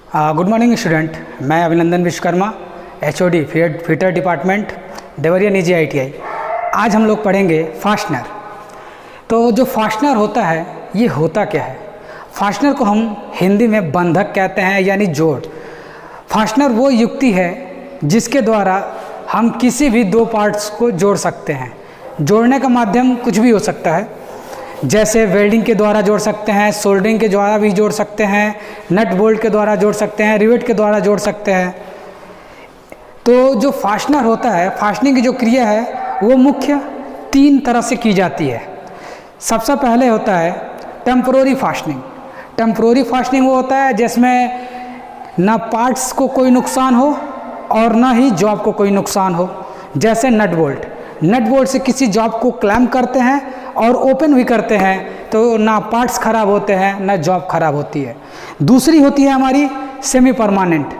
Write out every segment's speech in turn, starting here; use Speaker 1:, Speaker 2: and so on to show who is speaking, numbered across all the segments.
Speaker 1: Good morning student, मैं अभिनंदन Vishwakarma, HOD fitter department, Deoria निजी ITI। आज हम लोग पढ़ेंगे फास्टनर। तो जो फास्टनर होता है ये होता क्या है? फास्टनर को हम हिंदी में बंधक कहते हैं, यानी जोड़। फास्टनर वो युक्ति है जिसके द्वारा हम किसी भी दो पार्ट्स को जोड़ सकते हैं। जोड़ने का माध्यम कुछ भी हो सकता है, जैसे वेल्डिंग के द्वारा जोड़ सकते हैं, सोल्डरिंग के द्वारा भी जोड़ सकते हैं, नट बोल्ट के द्वारा जोड़ सकते हैं, रिवेट के द्वारा जोड़ सकते हैं। तो जो फास्टनर होता है, फास्टनिंग की जो क्रिया है वो मुख्य 3 तरह से की जाती है। सबसे पहले होता है टेम्परोरी फास्टनिंग। टेम्परोरी फास्टनिंग वो होता है जिसमें ना पार्ट्स को कोई नुकसान हो और ना ही जॉब को कोई नुकसान हो। जैसे नट बोल्ट से किसी जॉब को क्लैम्प करते हैं और ओपन भी करते हैं, तो ना पार्ट्स खराब होते हैं ना जॉब खराब होती है। दूसरी होती है हमारी सेमी परमानेंट।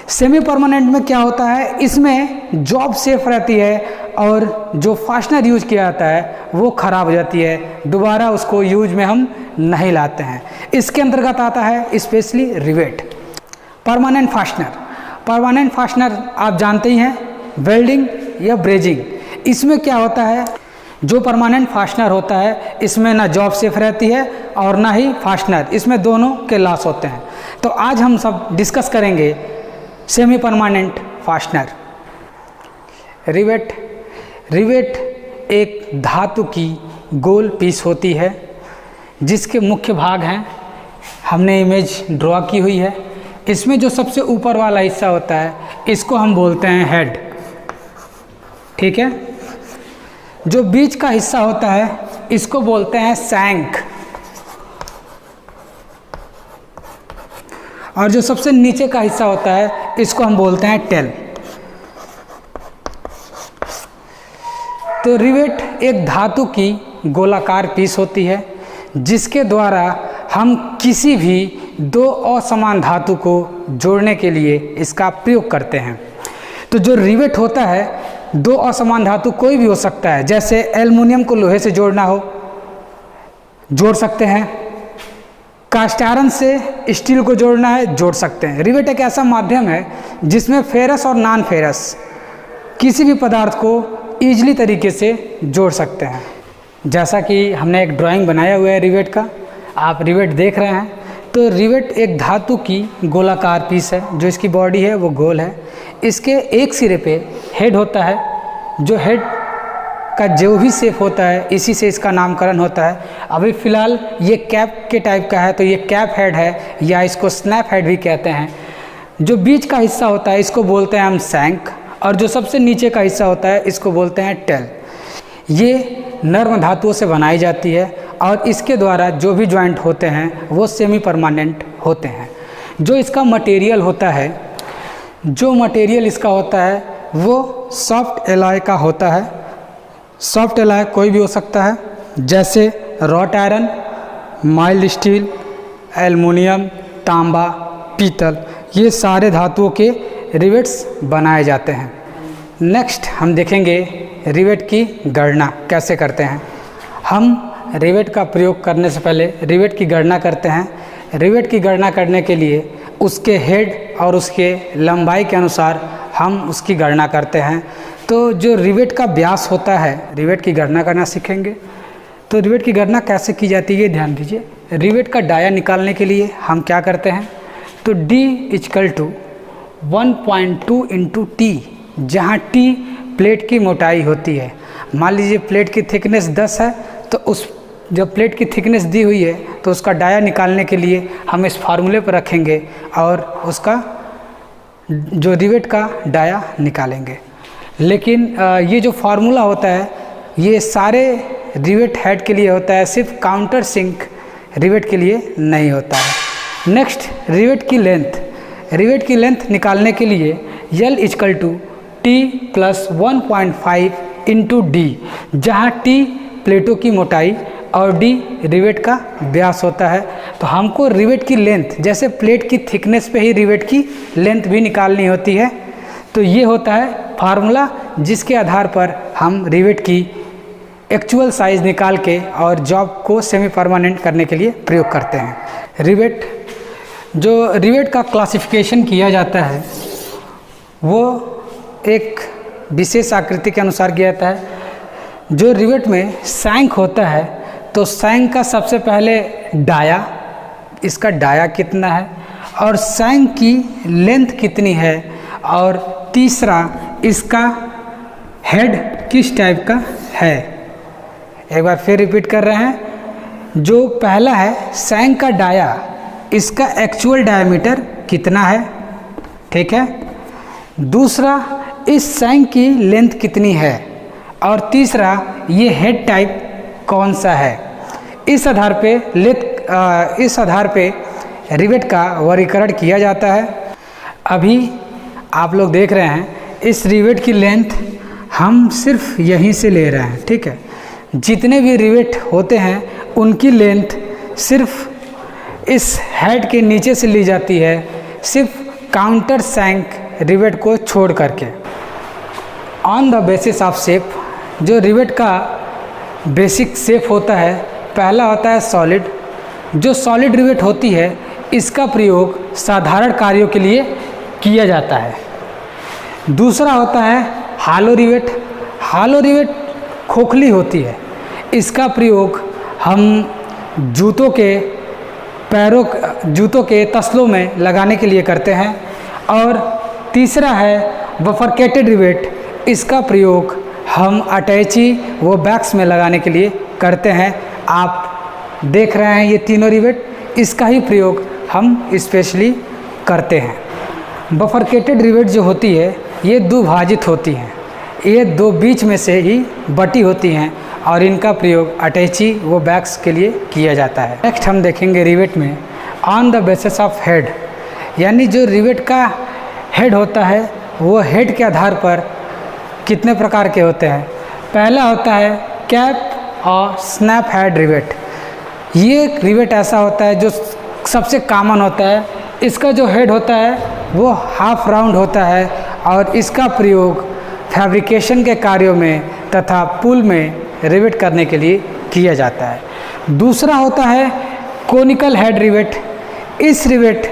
Speaker 1: सेमी परमानेंट में क्या होता है, इसमें जॉब सेफ रहती है और जो फास्टनर यूज किया जाता है वो खराब हो जाती है, दोबारा उसको यूज में हम नहीं लाते हैं। इसके अंतर्गत आता है स्पेशली रिवेट। परमानेंट फास्टनर आप जानते ही हैं, वेल्डिंग या ब्रेजिंग। इसमें क्या होता है, जो परमानेंट फास्टनर होता है इसमें ना जॉब सेफ रहती है और ना ही फास्टनर, इसमें दोनों के लॉस होते हैं। तो आज हम सब डिस्कस करेंगे सेमी परमानेंट फास्टनर। रिवेट एक धातु की गोल पीस होती है जिसके मुख्य भाग हैं, हमने इमेज ड्रॉ की हुई है। इसमें जो सबसे ऊपर वाला हिस्सा होता है इसको हम बोलते हैं हेड, ठीक है। जो बीच का हिस्सा होता है इसको बोलते हैं शैंक, और जो सबसे नीचे का हिस्सा होता है इसको हम बोलते हैं टेल। तो रिवेट एक धातु की गोलाकार पीस होती है जिसके द्वारा हम किसी भी दो असमान धातु को जोड़ने के लिए इसका प्रयोग करते हैं। तो जो रिवेट होता है, दो असमान धातु कोई भी हो सकता है, जैसे एल्युमिनियम को लोहे से जोड़ना हो जोड़ सकते हैं, कास्ट आयरन से स्टील को जोड़ना है जोड़ सकते हैं। रिवेट एक ऐसा माध्यम है जिसमें फेरस और नॉन फेरस किसी भी पदार्थ को ईजिली तरीके से जोड़ सकते हैं। जैसा कि हमने एक ड्राइंग बनाया हुआ है रिवेट का, आप रिवेट देख रहे हैं। तो रिवेट एक धातु की गोलाकार पीस है, जो इसकी बॉडी है वो गोल है। इसके एक सिरे पे हेड होता है, जो हेड का जो भी शेप होता है इसी से इसका नामकरण होता है। अभी फ़िलहाल ये कैप के टाइप का है तो ये कैप हेड है, या इसको स्नैप हेड भी कहते हैं। जो बीच का हिस्सा होता है इसको बोलते हैं हम शैंक, और जो सबसे नीचे का हिस्सा होता है इसको बोलते हैं टेल। ये नर्म धातुओं से बनाई जाती है और इसके द्वारा जो भी जॉइंट होते हैं वो सेमी परमानेंट होते हैं। जो इसका मटेरियल होता है, जो मटेरियल इसका होता है वो सॉफ्ट एलॉय का होता है। सॉफ्ट एलॉय कोई भी हो सकता है, जैसे wrought iron, mild steel, aluminium, तांबा, पीतल, ये सारे धातुओं के रिवेट्स बनाए जाते हैं। नेक्स्ट हम देखेंगे रिवेट की गणना कैसे करते हैं। हम रिवेट का प्रयोग करने से पहले रिवेट की गणना करते हैं। रिवेट की गणना करने के लिए उसके हेड और उसके लंबाई के अनुसार हम उसकी गणना करते हैं। तो जो रिवेट का व्यास होता है, रिवेट की गणना करना सीखेंगे। तो रिवेट की गणना कैसे की जाती है ये ध्यान दीजिए। रिवेट का डाया निकालने के लिए हम क्या करते हैं, तो D = 1.2 × T, जहाँ T प्लेट की मोटाई होती है। मान लीजिए प्लेट की थिकनेस 10 है, तो उस जो प्लेट की थिकनेस दी हुई है तो उसका डाया निकालने के लिए हम इस फार्मूले पर रखेंगे और उसका जो रिवेट का डाया निकालेंगे। लेकिन ये जो फार्मूला होता है ये सारे रिवेट हेड के लिए होता है, सिर्फ काउंटर सिंक रिवेट के लिए नहीं होता है। नेक्स्ट रिवेट की लेंथ। रिवेट की लेंथ निकालने के लिए L = T + 1.5 × D, जहाँ T प्लेटों की मोटाई और D रिवेट का व्यास होता है। तो हमको रिवेट की लेंथ, जैसे प्लेट की थिकनेस पे ही रिवेट की लेंथ भी निकालनी होती है। तो ये होता है फार्मूला जिसके आधार पर हम रिवेट की एक्चुअल साइज़ निकाल के और जॉब को सेमी परमानेंट करने के लिए प्रयोग करते हैं। रिवेट जो रिवेट का क्लासिफिकेशन किया जाता है वो एक विशेष आकृति के अनुसार किया जाता है। जो रिवेट में सैंक होता है तो सैंक का सबसे पहले डाया, इसका डाया कितना है और सैंक की लेंथ कितनी है, और तीसरा इसका हेड किस टाइप का है। एक बार फिर रिपीट कर रहे हैं। जो पहला है सैंक का डाया, इसका एक्चुअल डायमीटर कितना है, ठीक है। दूसरा इस सैंक की लेंथ कितनी है, और तीसरा ये हेड टाइप कौन सा है। इस आधार पे रिवेट का वर्गीकरण किया जाता है। अभी आप लोग देख रहे हैं इस रिवेट की लेंथ हम सिर्फ यहीं से ले रहे हैं, ठीक है। जितने भी रिवेट होते हैं उनकी लेंथ सिर्फ इस हेड के नीचे से ली जाती है, सिर्फ काउंटर सैंक रिवेट को छोड़ करके। On the basis of shape, जो रिवेट का बेसिक शेप होता है, पहला होता है सॉलिड। जो सॉलिड रिवेट होती है इसका प्रयोग साधारण कार्यों के लिए किया जाता है। दूसरा होता है हालो रिवेट। हालो रिवेट खोखली होती है, इसका प्रयोग हम जूतों के तसलों में लगाने के लिए करते हैं। और तीसरा है बफरकेटेड रिवेट, इसका प्रयोग हम अटैची व बैग्स में लगाने के लिए करते हैं। आप देख रहे हैं ये तीनों रिवेट, इसका ही प्रयोग हम स्पेशली करते हैं। बफरकेटेड रिवेट जो होती है ये दुभाजित होती हैं, ये दो बीच में से ही बटी होती हैं और इनका प्रयोग अटैची व बैग्स के लिए किया जाता है। नेक्स्ट हम देखेंगे रिवेट में on the basis of head, यानी जो रिवेट का हेड होता है वो हेड के आधार पर कितने प्रकार के होते हैं। पहला होता है कैप और स्नैप हेड रिवेट। ये रिवेट ऐसा होता है जो सबसे कॉमन होता है। इसका जो हेड होता है वो हाफ राउंड होता है और इसका प्रयोग फैब्रिकेशन के कार्यों में तथा पुल में रिवेट करने के लिए किया जाता है। दूसरा होता है कोनिकल हेड रिवेट। इस रिवेट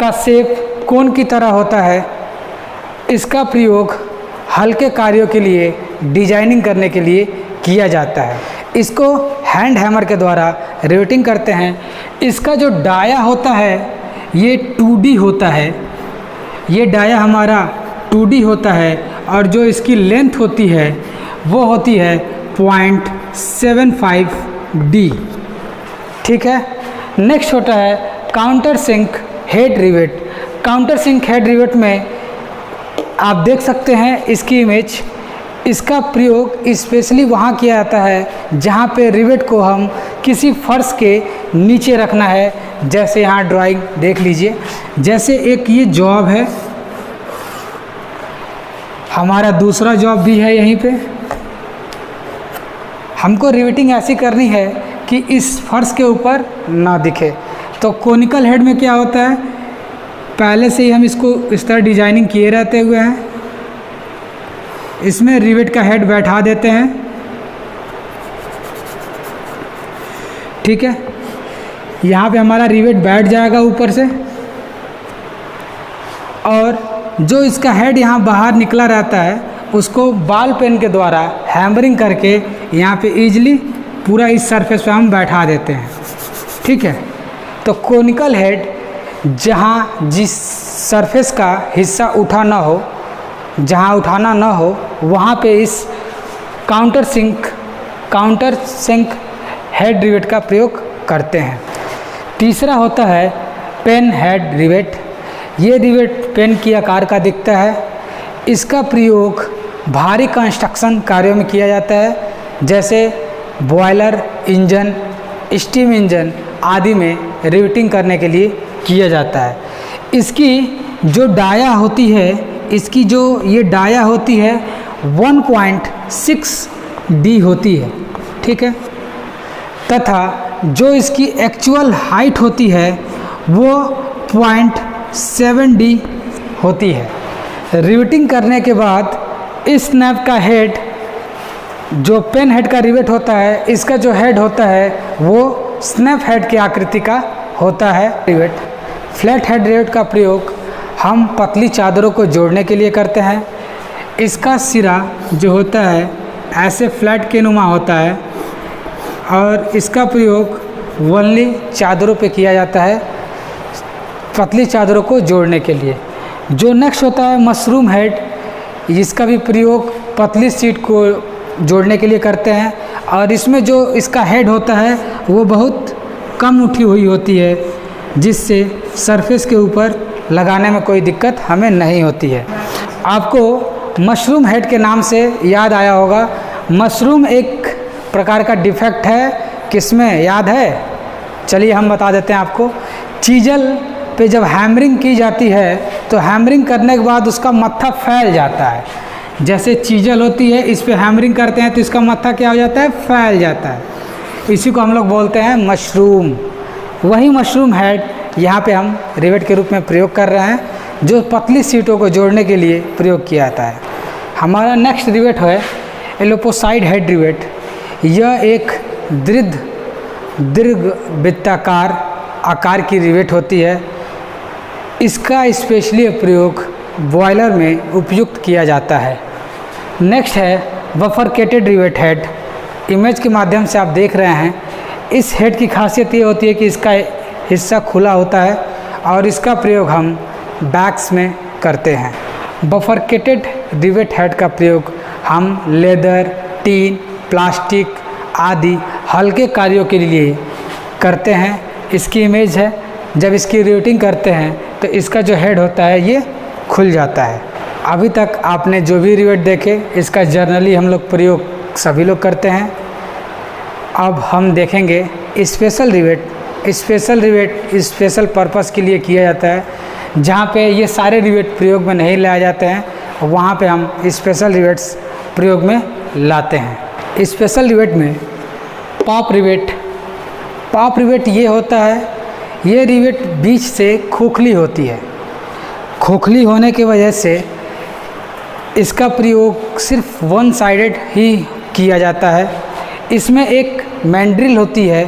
Speaker 1: का शेप कोन की तरह होता है। इसका प्रयोग हल्के कार्यों के लिए डिजाइनिंग करने के लिए किया जाता है। इसको हैंड हैमर के द्वारा रिवेटिंग करते हैं। इसका जो डाया होता है ये 2D होता है, ये डाया हमारा 2D होता है और जो इसकी लेंथ होती है वो होती है 0.75D, ठीक है। नेक्स्ट होता है countersink head rivet. Countersink head rivet में आप देख सकते हैं इसकी इमेज। इसका प्रयोग स्पेशली वहाँ किया जाता है जहाँ पे रिवेट को हम किसी फर्श के नीचे रखना है। जैसे यहाँ ड्राइंग देख लीजिए, जैसे एक ये जॉब है, हमारा दूसरा जॉब भी है यहीं पे। हमको रिवेटिंग ऐसी करनी है कि इस फर्श के ऊपर ना दिखे। तो कोनिकल हेड में क्या होता है, पहले से ही हम इसको इस तरह डिजाइनिंग किए रहते हुए हैं, इसमें रिवेट का हेड बैठा देते हैं, ठीक है। यहाँ पे हमारा रिवेट बैठ जाएगा ऊपर से, और जो इसका हेड यहाँ बाहर निकला रहता है उसको बॉल पेन के द्वारा हैमरिंग करके यहाँ पे इजीली पूरा इस सरफेस पे हम बैठा देते हैं, ठीक है। तो कोनिकल हेड जहाँ जिस सरफेस का हिस्सा उठाना हो, जहाँ उठाना ना हो वहाँ पे इस काउंटर सिंक हेड रिवेट का प्रयोग करते हैं। तीसरा होता है पेन हेड रिवेट। ये रिवेट पेन की आकार का दिखता है। इसका प्रयोग भारी कंस्ट्रक्शन कार्यों में किया जाता है, जैसे बॉयलर इंजन, स्टीम इंजन आदि में रिवेटिंग करने के लिए किया जाता है। इसकी जो डाया होती है, इसकी जो ये डाया होती है 1.6D होती है, ठीक है। तथा जो इसकी एक्चुअल हाइट होती है वो 0.7D होती है। रिवेटिंग करने के बाद इस स्नैप का हेड, जो पेन हेड का रिवेट होता है, इसका जो हेड होता है वो स्नैप हेड की आकृति का होता है रिवेट। फ्लैट हेड रिवेट का प्रयोग हम पतली चादरों को जोड़ने के लिए करते हैं। इसका सिरा जो होता है ऐसे फ्लैट के नुमा होता है और इसका प्रयोग वनली चादरों पे किया जाता है पतली चादरों को जोड़ने के लिए। जो नेक्स्ट होता है मशरूम हेड, इसका भी प्रयोग पतली सीट को जोड़ने के लिए करते हैं और इसमें जो इसका हेड होता है वो बहुत कम उठी हुई होती है, जिससे सरफेस के ऊपर लगाने में कोई दिक्कत हमें नहीं होती है। आपको मशरूम हेड के नाम से याद आया होगा। मशरूम एक प्रकार का डिफेक्ट है, किसमें याद है? चलिए हम बता देते हैं आपको। चीजल पे जब हैमरिंग की जाती है तो हैमरिंग करने के बाद उसका मत्था फैल जाता है। जैसे चीजल होती है, इस पे हैमरिंग करते हैं तो इसका मत्था क्या हो जाता है? फैल जाता है। इसी को हम लोग बोलते हैं मशरूम। वही मशरूम हेड यहाँ पे हम रिवेट के रूप में प्रयोग कर रहे हैं, जो पतली सीटों को जोड़ने के लिए प्रयोग किया जाता है। हमारा नेक्स्ट रिवेट है एलोपोसाइड हेड रिवेट। यह एक दीर्घ वृत्ताकार आकार की रिवेट होती है। इसका स्पेशली प्रयोग बॉयलर में उपयुक्त किया जाता है। नेक्स्ट है बफरकेटेड रिवेट हेड। इमेज के माध्यम से आप देख रहे हैं, इस हेड की खासियत ये होती है कि इसका हिस्सा खुला होता है और इसका प्रयोग हम बैग्स में करते हैं। बफरकेटेड रिवेट हेड का प्रयोग हम लेदर, टीन, प्लास्टिक आदि हल्के कार्यों के लिए करते हैं। इसकी इमेज है, जब इसकी रिवेटिंग करते हैं तो इसका जो हेड होता है ये खुल जाता है। अभी तक आपने जो भी रिवेट देखे, इसका जर्नली हम लोग प्रयोग सभी लोग करते हैं। अब हम देखेंगे special rivet. Special rivet special purpose के लिए किया जाता है। जहाँ पे ये सारे रिवेट प्रयोग में नहीं लाए जाते हैं, वहाँ पे हम स्पेशल रिवेट्स प्रयोग में लाते हैं। स्पेशल रिवेट में पॉप रिवेट। पॉप रिवेट ये होता है, ये रिवेट बीच से खोखली होती है। खोखली होने की वजह से इसका प्रयोग सिर्फ वन साइडेड ही किया जाता है। इसमें एक मैंड्रिल होती है,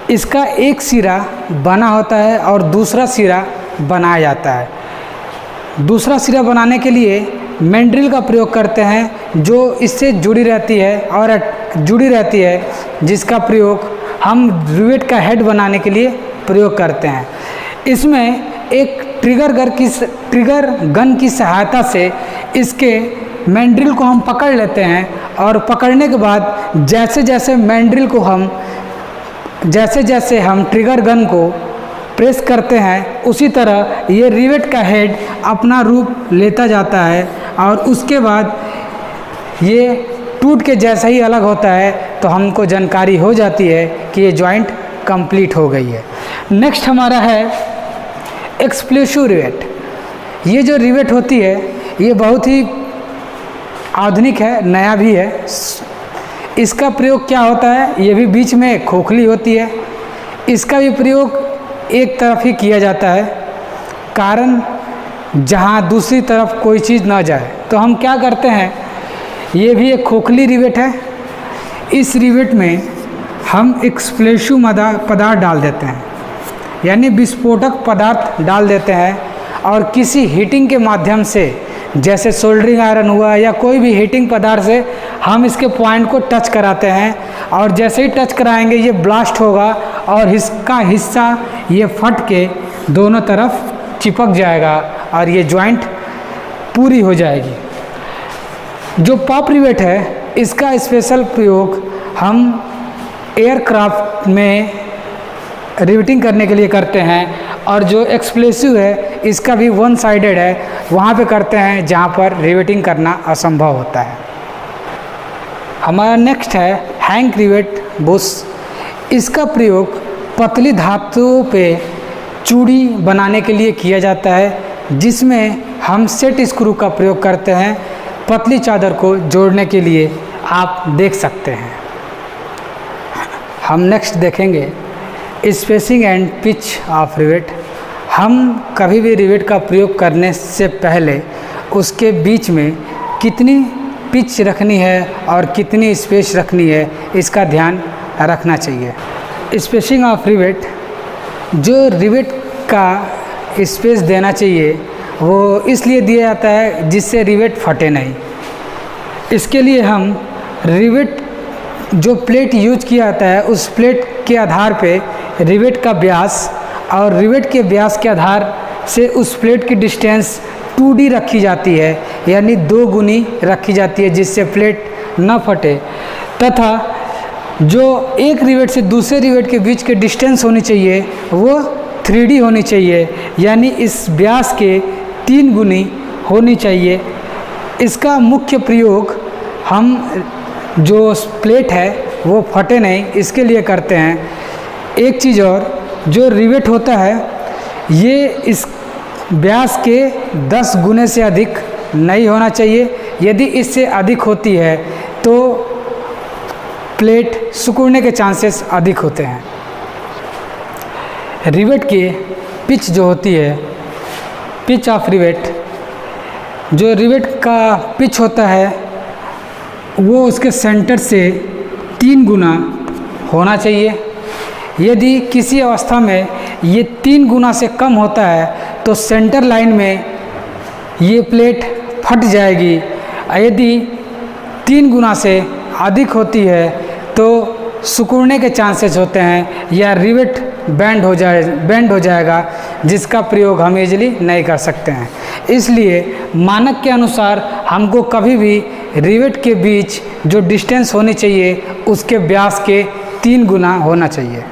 Speaker 1: इसका एक सिरा बना होता है और दूसरा सिरा बनाया जाता है। दूसरा सिरा बनाने के लिए मैंड्रिल का प्रयोग करते हैं, जो इससे जुड़ी रहती है जिसका प्रयोग हम रिवेट का हेड बनाने के लिए प्रयोग करते हैं। इसमें एक ट्रिगर गन की सहायता से इसके मैंड्रिल को हम पकड़ लेते हैं और पकड़ने के बाद जैसे जैसे हम ट्रिगर गन को प्रेस करते हैं, उसी तरह ये रिवेट का हेड अपना रूप लेता जाता है और उसके बाद ये टूट के जैसा ही अलग होता है तो हमको जानकारी हो जाती है कि ये जॉइंट कंप्लीट हो गई है। नेक्स्ट हमारा है एक्सप्लोसिव रिवेट। ये जो रिवेट होती है ये बहुत ही आधुनिक है, नया भी है। इसका प्रयोग क्या होता है? ये भी बीच में खोखली होती है। इसका भी प्रयोग एक तरफ ही किया जाता है, कारण जहाँ दूसरी तरफ कोई चीज़ ना जाए। तो हम क्या करते हैं, ये भी एक खोखली रिवेट है। इस रिवेट में हम एक्सप्लोसिव पदार्थ डाल देते हैं, यानी विस्फोटक पदार्थ डाल देते हैं और किसी हीटिंग के माध्यम से, जैसे सोल्डरिंग आयरन हुआ या कोई भी हीटिंग पदार्थ से हम इसके पॉइंट को टच कराते हैं और जैसे ही टच कराएंगे ये ब्लास्ट होगा और इसका हिस्सा ये फट के दोनों तरफ चिपक जाएगा और ये जॉइंट पूरी हो जाएगी। जो पॉप रिवेट है, इसका स्पेशल प्रयोग हम एयरक्राफ्ट में रिवेटिंग करने के लिए करते हैं और जो एक्सप्लोसिव है इसका भी वन साइडेड है, वहाँ पे करते हैं जहाँ पर रिवेटिंग करना असंभव होता है। हमारा नेक्स्ट है हैंग रिवेट बुश। इसका प्रयोग पतली धातुओं पे चूड़ी बनाने के लिए किया जाता है, जिसमें हम सेट स्क्रू का प्रयोग करते हैं पतली चादर को जोड़ने के लिए। आप देख सकते हैं। हम नेक्स्ट देखेंगे spacing and pitch of rivet. हम कभी भी रिवेट का प्रयोग करने से पहले उसके बीच में कितनी पिच रखनी है और कितनी स्पेस रखनी है, इसका ध्यान रखना चाहिए। स्पेसिंग ऑफ रिवेट, जो रिवेट का स्पेस देना चाहिए वो इसलिए दिया जाता है जिससे रिवेट फटे नहीं। इसके लिए हम रिवेट जो प्लेट यूज किया जाता है उस प्लेट के आधार पे रिवेट का व्यास और रिवेट के व्यास के आधार से उस प्लेट की डिस्टेंस 2D रखी जाती है, यानी 2 गुनी रखी जाती है जिससे प्लेट न फटे। तथा जो एक रिवेट से दूसरे रिवेट के बीच के डिस्टेंस होनी चाहिए वो 3D होनी चाहिए, यानी इस व्यास के 3 गुनी होनी चाहिए। इसका मुख्य प्रयोग हम जो प्लेट है वो फटे नहीं इसके लिए करते हैं। एक चीज़ और, जो रिवेट होता है ये इस व्यास के 10 गुने से अधिक नहीं होना चाहिए। यदि इससे अधिक होती है तो प्लेट सिकुड़ने के चांसेस अधिक होते हैं। रिवेट की पिच जो होती है, पिच ऑफ रिवेट, जो रिवेट का पिच होता है वो उसके सेंटर से 3 गुना होना चाहिए। यदि किसी अवस्था में ये 3 गुना से कम होता है तो सेंटर लाइन में ये प्लेट फट जाएगी। यदि 3 गुना से अधिक होती है तो सिकुड़ने के चांसेस होते हैं या रिवेट बेंड हो जाएगा, जिसका प्रयोग हम इजीली नहीं कर सकते हैं। इसलिए मानक के अनुसार हमको कभी भी रिवेट के बीच जो डिस्टेंस होनी चाहिए उसके व्यास के 3 गुना होना चाहिए।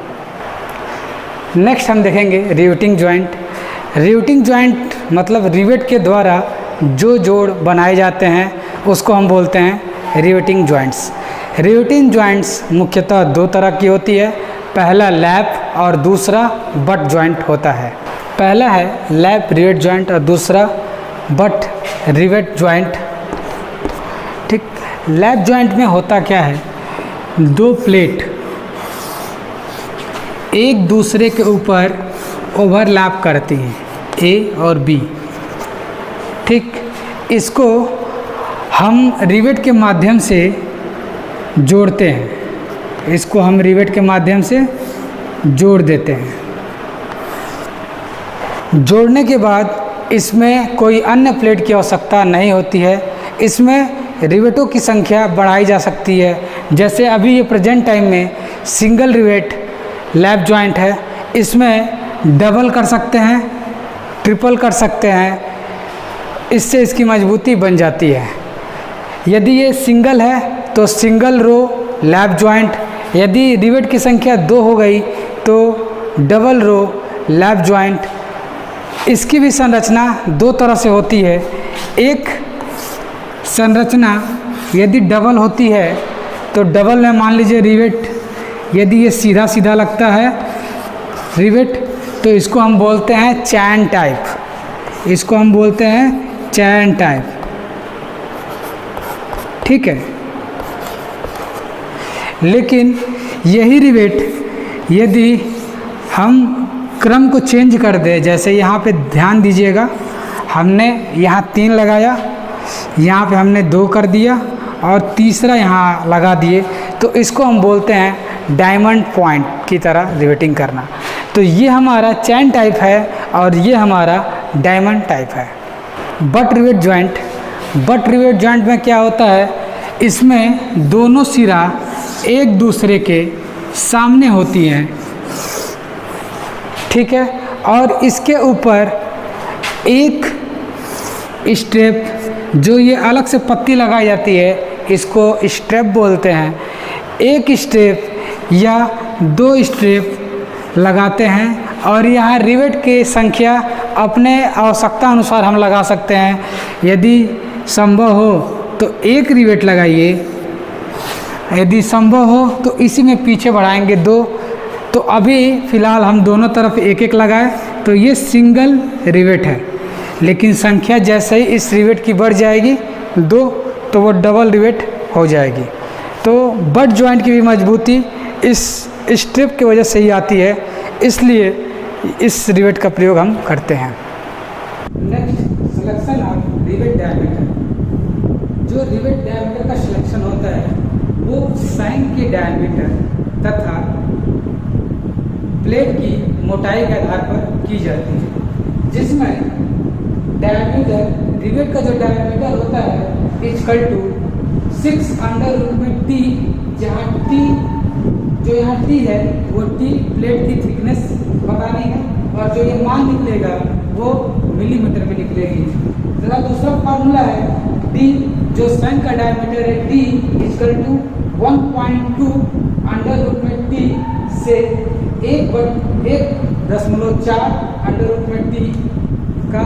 Speaker 1: नेक्स्ट हम देखेंगे रिवेटिंग जॉइंट। रिवेटिंग जॉइंट मतलब रिवेट के द्वारा जो जोड़ बनाए जाते हैं उसको हम बोलते हैं रिवेटिंग जॉइंट्स। रिवेटिंग जॉइंट्स मुख्यतः 2 तरह की होती है। पहला लैप और दूसरा बट जॉइंट होता है। पहला है लैप रिवेट जॉइंट और दूसरा बट रिवेट जॉइंट। ठीक, लैप जॉइंट में होता क्या है, 2 प्लेट एक दूसरे के ऊपर ओवरलैप करती हैं, ए और बी। ठीक, इसको हम रिवेट के माध्यम से जोड़ते हैं, इसको हम रिवेट के माध्यम से जोड़ देते हैं। जोड़ने के बाद इसमें कोई अन्य प्लेट की आवश्यकता नहीं होती है। इसमें रिवेटों की संख्या बढ़ाई जा सकती है। जैसे अभी ये प्रेजेंट टाइम में सिंगल रिवेट लैप जॉइंट है, इसमें डबल कर सकते हैं, ट्रिपल कर सकते हैं, इससे इसकी मजबूती बन जाती है। यदि ये सिंगल है तो सिंगल रो लैप जॉइंट, यदि रिवेट की संख्या 2 हो गई तो डबल रो लैप जॉइंट। इसकी भी संरचना 2 तरह से होती है। एक संरचना यदि डबल होती है तो डबल में मान लीजिए रिवेट, यदि ये सीधा सीधा लगता है रिवेट तो इसको हम बोलते हैं चैन टाइप, इसको हम बोलते हैं चैन टाइप। ठीक है, लेकिन यही रिवेट यदि हम क्रम को चेंज कर दें, जैसे यहाँ पे ध्यान दीजिएगा, हमने यहाँ 3 लगाया, यहाँ पे हमने 2 कर दिया और तीसरा यहाँ लगा दिए, तो इसको हम बोलते हैं डायमंड पॉइंट की तरह रिवेटिंग करना। तो ये हमारा चैन टाइप है और ये हमारा डायमंड टाइप है। But rivet joint, but rivet joint में क्या होता है, इसमें दोनों सिरा एक दूसरे के सामने होती हैं। ठीक है, और इसके ऊपर एक स्ट्रेप, जो ये अलग से पत्ती लगाई जाती है, इसको स्ट्रेप बोलते हैं। एक स्ट्रेप या 2 स्ट्रेप लगाते हैं और यहाँ रिवेट की संख्या अपने आवश्यकता अनुसार हम लगा सकते हैं। यदि संभव हो तो 1 रिवेट लगाइए, यदि संभव हो तो इसी में पीछे बढ़ाएंगे 2। तो अभी फ़िलहाल हम दोनों तरफ 1-1 लगाए तो ये सिंगल रिवेट है, लेकिन संख्या जैसे ही इस रिवेट की बढ़ जाएगी 2 तो वो डबल रिवेट हो जाएगी। तो बट जॉइंट की भी मजबूती इस स्ट्रिप की वजह से ही आती है, इसलिए इस रिवेट का प्रयोग हम करते हैं। Next, selection of rivet diameter. जो रिवेट डायमीटर का सिलेक्शन होता है वो साइन के डायमीटर तथा प्लेट की मोटाई के आधार पर की जाती है। जिसमें डायमीटर, रिवेट का जो डायमीटर होता है इक्वल टू 6 √T, जहाँ T जो यहाँ T है वो T प्लेट की थिकनेस बतानी है और जो ये मान निकलेगा वो मिलीमीटर में निकलेगी। तथा दूसरा फार्मूला है D, जो शंख का डायमीटर है D इक्वल टू 1.2 √T से 1/1.4 √T का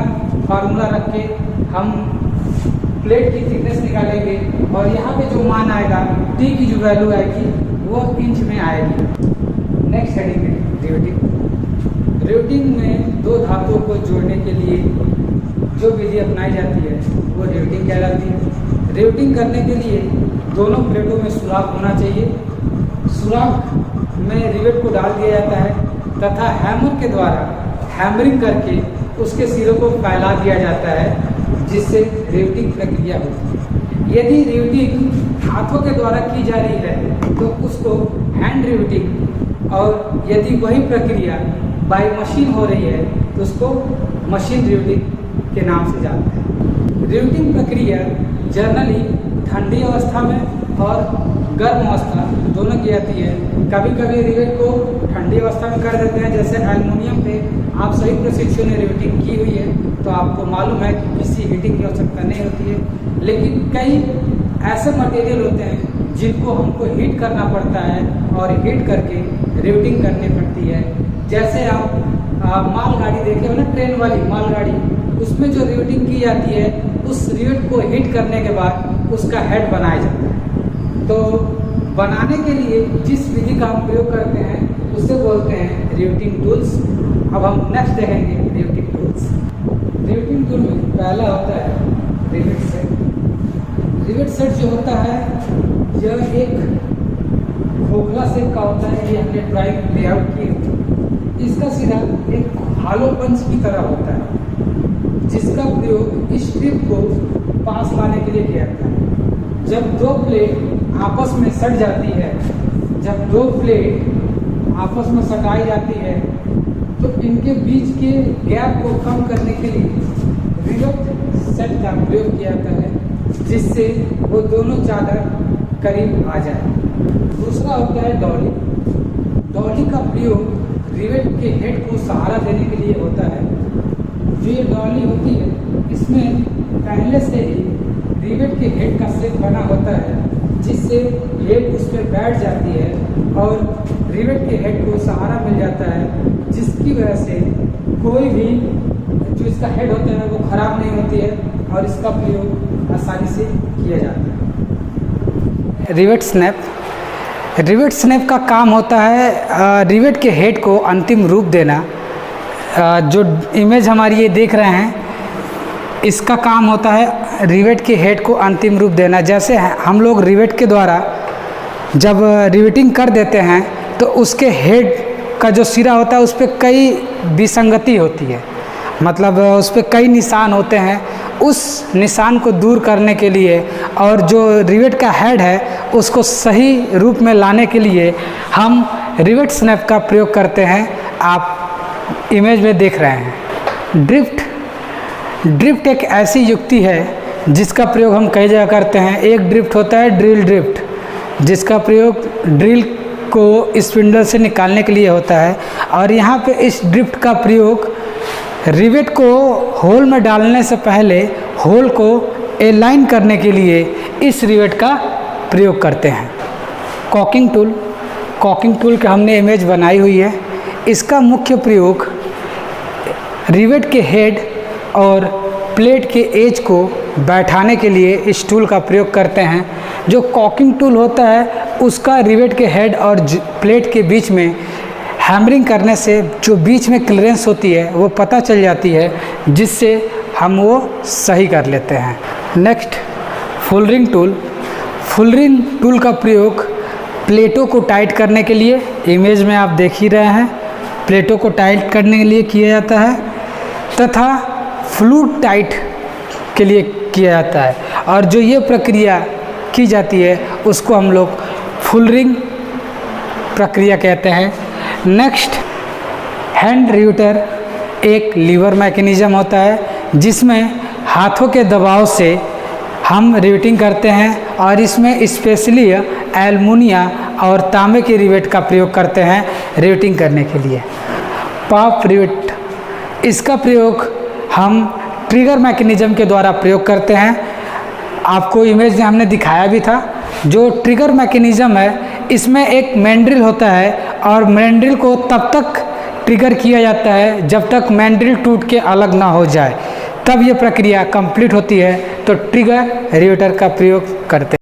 Speaker 1: फार्मूला रख के हम प्लेट की थिकनेस निकालेंगे और यहाँ पे जो मान आएगा T की जो वैल्यू आएगी वो इंच में आएगी। नेक्स्ट हेडिंग है रिवेटिंग। रिवेटिंग में दो धातुओं को जोड़ने के लिए जो विधि अपनाई जाती है वो रिवेटिंग कहलाती है। रिवेटिंग करने के लिए दोनों प्लेटों में सुराख होना चाहिए। सुराख में रिवेट को डाल दिया जाता है तथा हैमर के द्वारा हैमरिंग करके उसके सिरों को फैला दिया जाता है, जिससे रिवेटिंग प्रक्रिया होती है। यदि रिवेटिंग हाथों के द्वारा की जा रही है तो उसको हैंड रिवेटिंग, और यदि वही प्रक्रिया बाय मशीन हो रही है तो उसको मशीन रिवेटिंग के नाम से जानते हैं। रिवेटिंग प्रक्रिया जनरली ठंडी अवस्था में और गर्म अवस्था दोनों की जाती है। कभी कभी रिवेट को ठंडी अवस्था में कर देते हैं, जैसे एल्युमिनियम पे आप सही प्रशिक्षु ने रिवेटिंग की हुई है तो आपको मालूम है कि किसी हीटिंग की आवश्यकता नहीं होती है। लेकिन कई ऐसे मटेरियल होते हैं जिनको हमको हीट करना पड़ता है और हीट करके रिवेटिंग करनी पड़ती है। जैसे आप मालगाड़ी देखे हो ना, ट्रेन वाली मालगाड़ी, उसमें जो रिवेटिंग की जाती है उस रिवेट को हीट करने के बाद उसका हेड बनाया जाता है। तो बनाने के लिए जिस विधि का हम प्रयोग करते हैं उसे बोलते हैं रिवेटिंग टूल्स। अब हम नेक्स्ट देखेंगे रिवेटिंग टूल्स। रिवेटिंग टूल में पहला होता है रिवेट सेट। रिवेट सेट जो होता है यह एक खोखला शेप का होता है। ये हमने ड्राइंग लेआउट की है। इसका सिरा एक हालो पंच की तरह होता है जिसका प्रयोग इस स्ट्रिप को पास लाने के लिए किया जाता है। जब दो प्लेट आपस में सट जाती है, जब दो प्लेट आपस में सटाई जाती है तो इनके बीच के गैप को कम करने के लिए रिवेट सेट का प्रयोग किया जाता है, जिससे वो दोनों चादर करीब आ जाए। दूसरा होता है डॉली। डॉली का प्रयोग रिवेट के हेड को सहारा देने के लिए होता है। जो ये डॉली होती है इसमें पहले से ही रिवेट के हेड का शेप बना होता है, जिससे हेड उस पर बैठ जाती है और रिवेट के हेड को सहारा मिल जाता है, जिसकी वजह से कोई भी जो इसका हेड होता है वो खराब नहीं होती है और इसका प्रयोग आसानी से किया जाता है। Rivet snap. रिवेट स्नैप का काम होता है रिवेट के हेड को अंतिम रूप देना। जो इमेज हमारी ये देख रहे हैं इसका काम होता है रिवेट के हेड को अंतिम रूप देना। जैसे हम लोग रिवेट के द्वारा जब रिवेटिंग कर देते हैं तो उसके हेड का जो सिरा होता है उस पर कई विसंगति होती है, मतलब उस पर कई निशान होते हैं। उस निशान को दूर करने के लिए और जो रिवेट का हेड है उसको सही रूप में लाने के लिए हम रिवेट स्नैप का प्रयोग करते हैं। आप इमेज में देख रहे हैं। ड्रिफ्ट एक ऐसी युक्ति है जिसका प्रयोग हम कई जगह करते हैं। एक ड्रिफ्ट होता है ड्रिल ड्रिफ्ट, जिसका प्रयोग ड्रिल को स्पिंडल से निकालने के लिए होता है। और यहाँ पे इस ड्रिफ्ट का प्रयोग रिवेट को होल में डालने से पहले होल को एलाइन करने के लिए इस रिवेट का प्रयोग करते हैं। कॉकिंग टूल का हमने इमेज बनाई हुई है। इसका मुख्य प्रयोग रिवेट के हेड और प्लेट के एज को बैठाने के लिए इस टूल का प्रयोग करते हैं। जो कॉकिंग टूल होता है उसका रिवेट के हेड और प्लेट के बीच में हैमरिंग करने से जो बीच में क्लियरेंस होती है वो पता चल जाती है, जिससे हम वो सही कर लेते हैं। नेक्स्ट फुलरिंग टूल का प्रयोग प्लेटों को टाइट करने के लिए, इमेज में आप देख ही रहे हैं, प्लेटों को टाइट करने के लिए किया जाता है तथा फ्लूइड टाइट के लिए किया जाता है। और जो ये प्रक्रिया की जाती है उसको हम लोग फुलरिंग प्रक्रिया कहते हैं। Next hand riveter. एक लीवर मैकेनिज़्म होता है जिसमें हाथों के दबाव से हम रिवेटिंग करते हैं और इसमें स्पेशली एल्युमिनियम और तांबे के रिवेट का प्रयोग करते हैं रिवेटिंग करने के लिए। पॉप रिवेट, इसका प्रयोग हम ट्रिगर मैकेनिज़्म के द्वारा प्रयोग करते हैं। आपको इमेज में हमने दिखाया भी था। जो ट्रिगर मैकेनिज़्म है इसमें एक मैंड्रिल होता है और मैंड्रिल को तब तक ट्रिगर किया जाता है जब तक मैंड्रिल टूट के अलग ना हो जाए, तब ये प्रक्रिया कंप्लीट होती है। तो ट्रिगर रिवेटर का प्रयोग करते हैं।